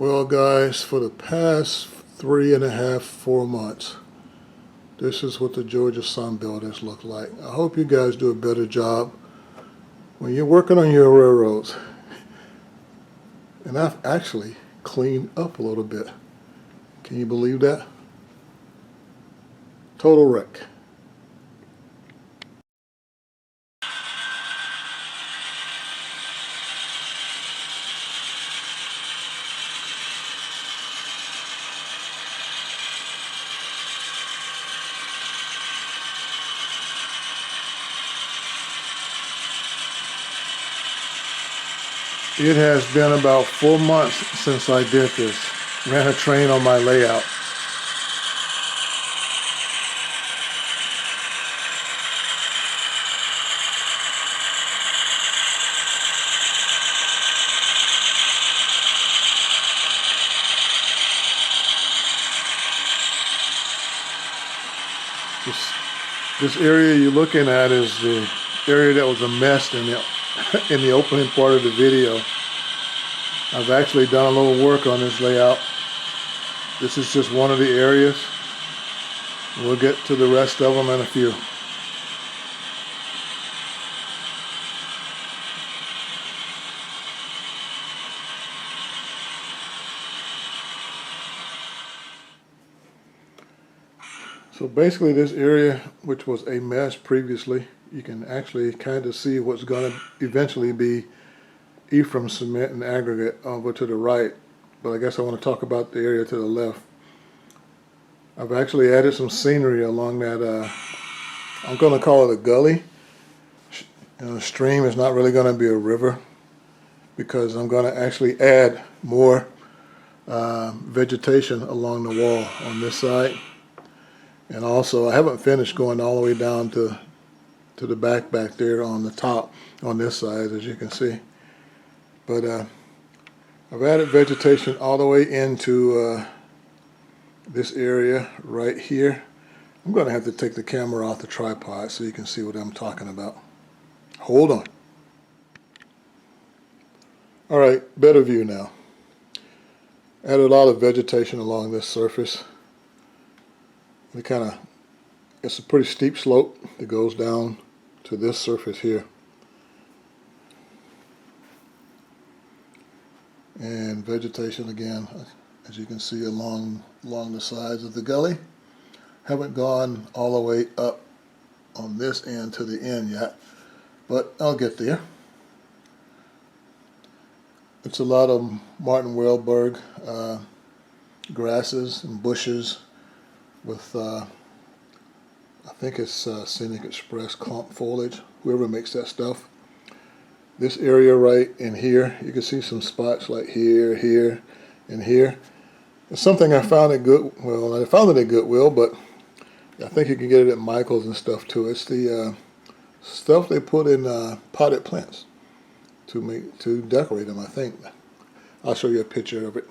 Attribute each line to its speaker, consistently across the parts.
Speaker 1: Well, guys, for the past 3.5, 4 months, this is what the Georgia Sun Belt has looked like. I hope you guys do a better job when you're working on your railroads. And I've actually cleaned up a little bit. Can you believe that? Total wreck. It has been about 4 months since I did this. Ran a train on my layout. This area you're looking at is the area that was a mess in the opening part of the video. I've actually done a little work on this layout. This is just one of the areas. We'll get to the rest of them in a few. So basically this area, which was a mess previously, you can actually kind of see what's going to eventually be Ephraim cement and aggregate over to the right. But I guess I want to talk about the area to the left. I've actually added some scenery along that, I'm going to call it a gully. A stream is not really going to be a river because I'm going to actually add more vegetation along the wall on this side. And also, I haven't finished going all the way down to the back there on the top on this side, as you can see. But I've added vegetation all the way into this area right here. I'm going to have to take the camera off the tripod so you can see what I'm talking about. Hold on. All right, better view now. Added a lot of vegetation along this surface. It's a pretty steep slope that goes down to this surface here. And vegetation again, as you can see, along the sides of the gully. Haven't gone all the way up on this end to the end yet, but I'll get there. It's a lot of Martin Wellberg grasses and bushes with I think it's Scenic Express clump foliage, whoever makes that stuff. This area right in here, you can see some spots like here, here, and here. It's something I found at I found it at Goodwill, but I think you can get it at Michael's and stuff too. It's the stuff they put in potted plants to decorate them, I think. I'll show you a picture of it.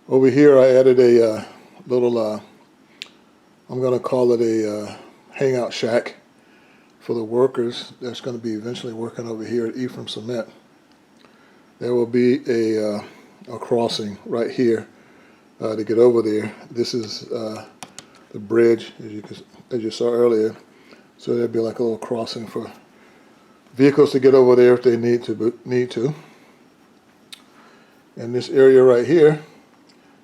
Speaker 1: Over here I added a little, I'm going to call it a hangout shack for the workers that's going to be eventually working over here at Ephraim Cement. There will be a crossing right here to get over there. This is the bridge, as you saw earlier. So there'll be like a little crossing for vehicles to get over there if they need to. And this area right here,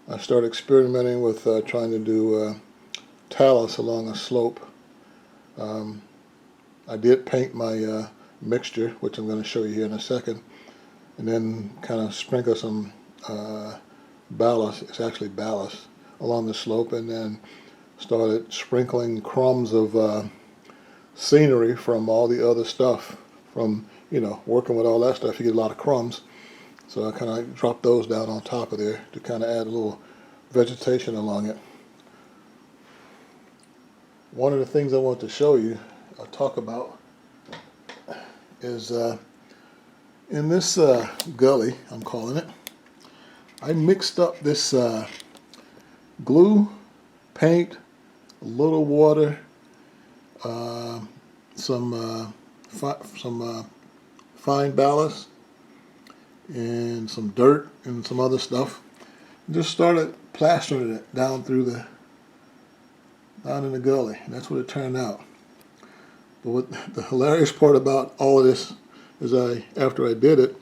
Speaker 1: I started experimenting with trying to do talus along a slope. I did paint my mixture, which I'm going to show you here in a second, and then kind of sprinkle some ballast, it's actually ballast, along the slope, and then started sprinkling crumbs of scenery from all the other stuff. From, working with all that stuff, you get a lot of crumbs. So I kind of dropped those down on top of there to kind of add a little vegetation along it. One of the things I want to show you, I'll talk about, is in this gully, I'm calling it, I mixed up this glue, paint, a little water, some fine ballast, and some dirt and some other stuff. Just started plastering it down in the gully. And that's what it turned out. But what the hilarious part about all of this is after I did it,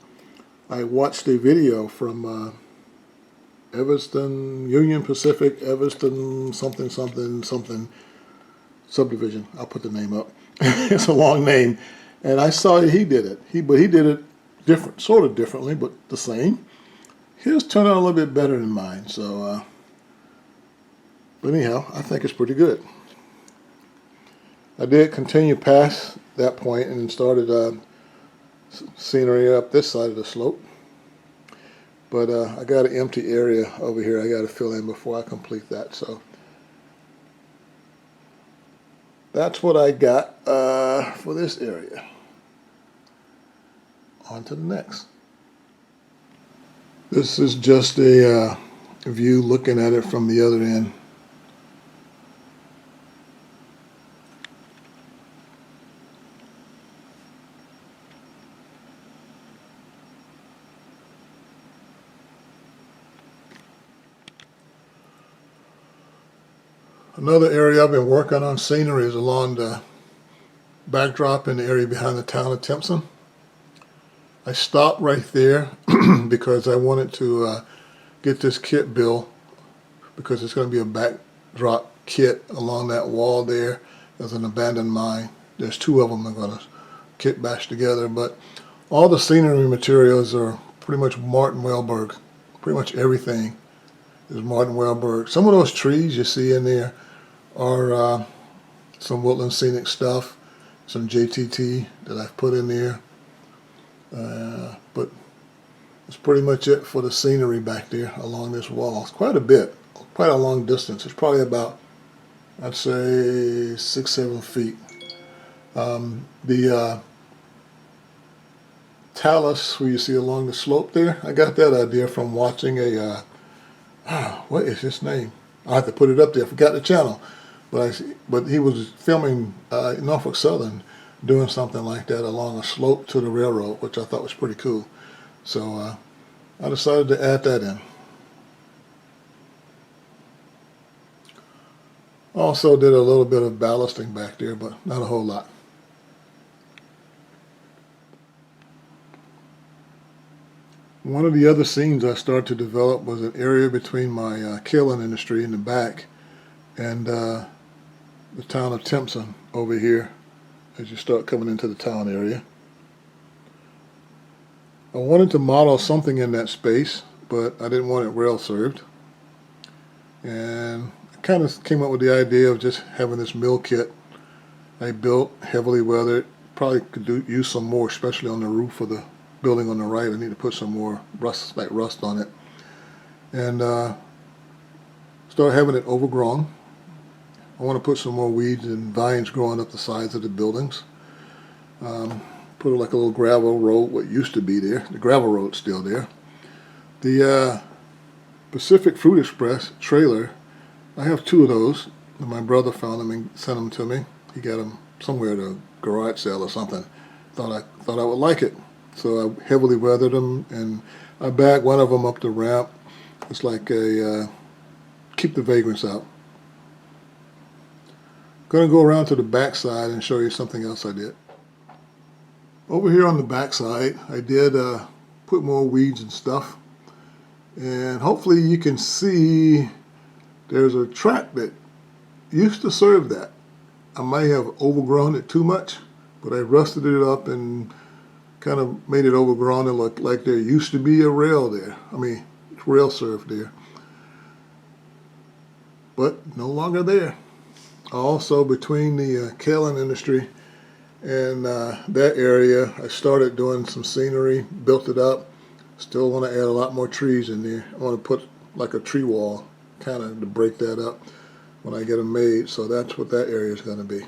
Speaker 1: I watched a video from Evanston, Union Pacific, Evanston, something subdivision. I'll put the name up. It's a long name. And I saw he did it. But he did it different, sort of differently, but the same. His turned out a little bit better than mine. So, but anyhow, I think it's pretty good. I did continue past that point and started scenery up this side of the slope. But I got an empty area over here I got to fill in before I complete that. So that's what I got for this area. On to the next. This is just a view looking at it from the other end. Another area I've been working on scenery is along the backdrop in the area behind the town of Timpson. I stopped right there because I wanted to get this kit built because it's going to be a backdrop kit along that wall there. There's an abandoned mine. There's two of them I'm going to kit bash together, but all the scenery materials are pretty much Martin Wellberg. Pretty much everything is Martin Wellberg. Some of those trees you see in there are some woodland scenic stuff, some JTT that I've put in there. But it's pretty much it for the scenery back there along this wall. It's quite a bit, quite a long distance. It's probably about, I'd say, 6-7 feet. The talus where you see along the slope there, I got that idea from watching what is his name? I have to put it up there. I forgot the channel. But he was filming Norfolk Southern doing something like that along a slope to the railroad, which I thought was pretty cool. So I decided to add that in. Also did a little bit of ballasting back there, but not a whole lot. One of the other scenes I started to develop was an area between my kaolin industry in the back and the town of Timpson over here as you start coming into the town area. I wanted to model something in that space, but I didn't want it rail served. And I kind of came up with the idea of just having this mill kit I built, heavily weathered. Probably could use some more, especially on the roof of the building on the right. I need to put some more rust on it. And start having it overgrown. I want to put some more weeds and vines growing up the sides of the buildings. Put like a little gravel road, what used to be there. The gravel road's still there. The Pacific Fruit Express trailer, I have two of those. My brother found them and sent them to me. He got them somewhere at a garage sale or something. Thought I would like it. So I heavily weathered them, and I backed one of them up the ramp. It's like a keep the vagrants out. Going to go around to the back side and show you something else I did. Over here on the back side, I did put more weeds and stuff. And hopefully you can see there's a track that used to serve that. I may have overgrown it too much, but I rusted it up and kind of made it overgrown and look like there used to be a rail there. I mean, rail served there. But no longer there. Also, between the kaolin industry and that area, I started doing some scenery, built it up. Still want to add a lot more trees in there. I want to put like a tree wall, kind of to break that up when I get them made. So that's what that area is going to be.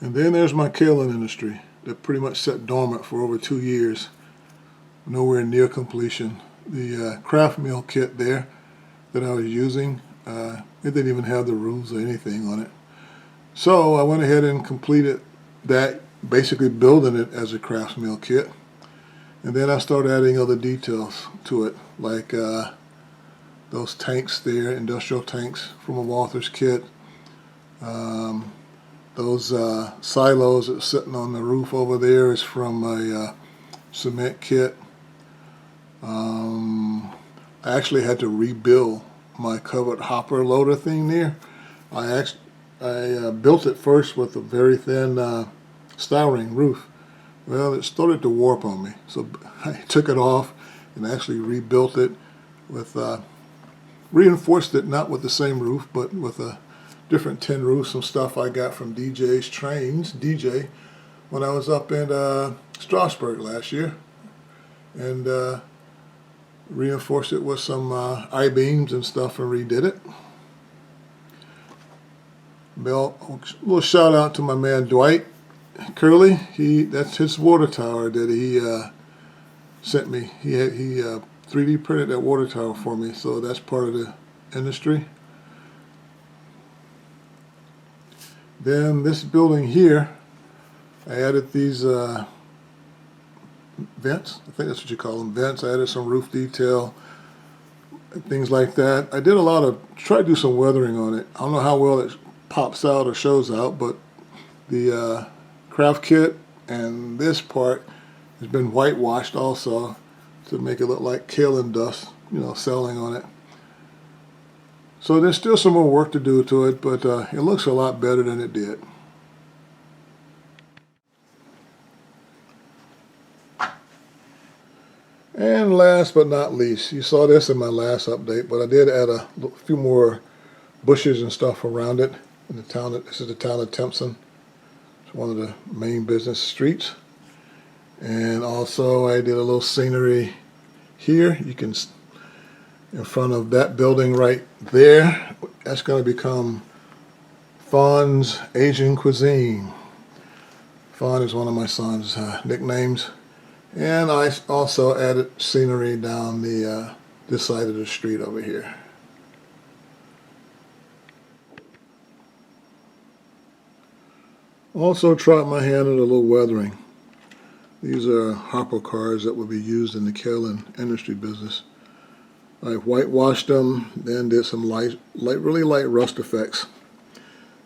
Speaker 1: And then there's my kaolin industry that pretty much sat dormant for over 2 years, nowhere near completion. The craft mill kit there that I was using, it didn't even have the rules or anything on it. So I went ahead and completed that basically building it as a craftsmill kit. And then I started adding other details to it, like those tanks there, industrial tanks from a Walther's kit. Those silos that's sitting on the roof over there is from a cement kit. I actually had to rebuild my covered hopper loader thing there. I built it first with a very thin styrene roof. Well, it started to warp on me, so I took it off and actually rebuilt it with, reinforced it not with the same roof, but with a different tin roof, some stuff I got from DJ's Trains, DJ, when I was up in Strasbourg last year, and reinforced it with some I-beams and stuff and redid it. Well, a little shout out to my man Dwight Curley. That's his water tower that he sent me. He 3D printed that water tower for me, so that's part of the industry. Then this building here, I added these vents. I think that's what you call them, vents. I added some roof detail, things like that. I did try to do some weathering on it. I don't know how well it pops out or shows out, but the craft kit and this part has been whitewashed also to make it look like kaolin dust, settling on it. So there's still some more work to do to it, but it looks a lot better than it did. And last but not least, you saw this in my last update, but I did add a few more bushes and stuff around it. In the town, this is the town of Timpson. It's one of the main business streets. And also I did a little scenery here. You can, in front of that building right there, that's going to become Fawn's Asian Cuisine. Fawn is one of my son's nicknames. And I also added scenery down this side of the street over here. Also tried my hand at a little weathering. These are hopper cars that will be used in the kaolin industry business. I whitewashed them, then did some really light rust effects.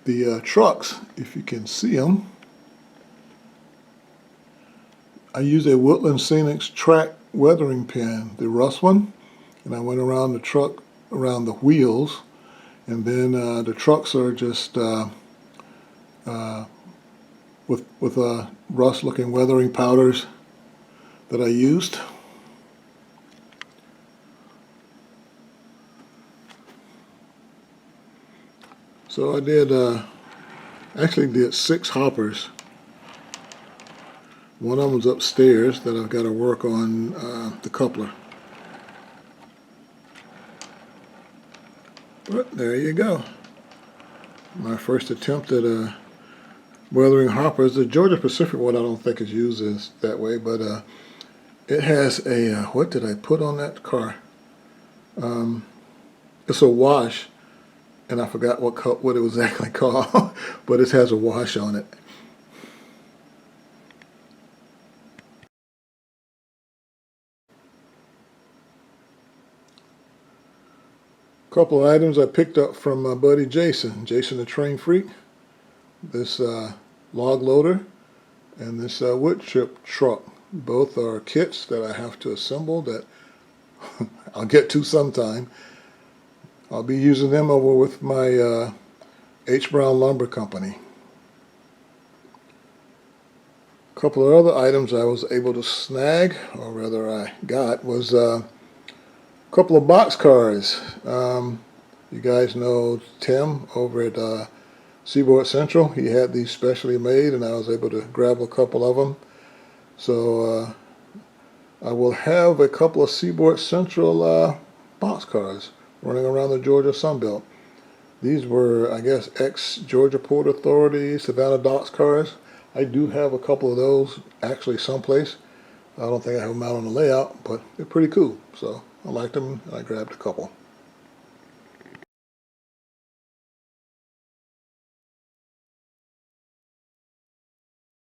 Speaker 1: The trucks, if you can see them, I used a Woodland Scenics track weathering pen, the rust one, and I went around the truck, around the wheels, and then the trucks are just with rust-looking weathering powders that I used. So I actually did 6 hoppers. One of them's upstairs that I've got to work on the coupler. But there you go. My first attempt at weathering hoppers. The Georgia Pacific one I don't think is used as that way, but it has a, what did I put on that car? It's a wash, and I forgot what it was exactly called, but it has a wash on it. Couple of items I picked up from my buddy Jason the Train Freak. This log loader and this wood chip truck. Both are kits that I have to assemble that I'll get to sometime. I'll be using them over with my H. Brown Lumber Company. A couple of other items I was able to snag, or rather I got, was couple of box cars. You guys know Tim over at Seaboard Central. He had these specially made, and I was able to grab a couple of them. So I will have a couple of Seaboard Central box cars running around the Georgia Sunbelt. These were, I guess, ex-Georgia Port Authority Savannah Docks cars. I do have a couple of those actually someplace. I don't think I have them out on the layout, but they're pretty cool. So I liked them, and I grabbed a couple.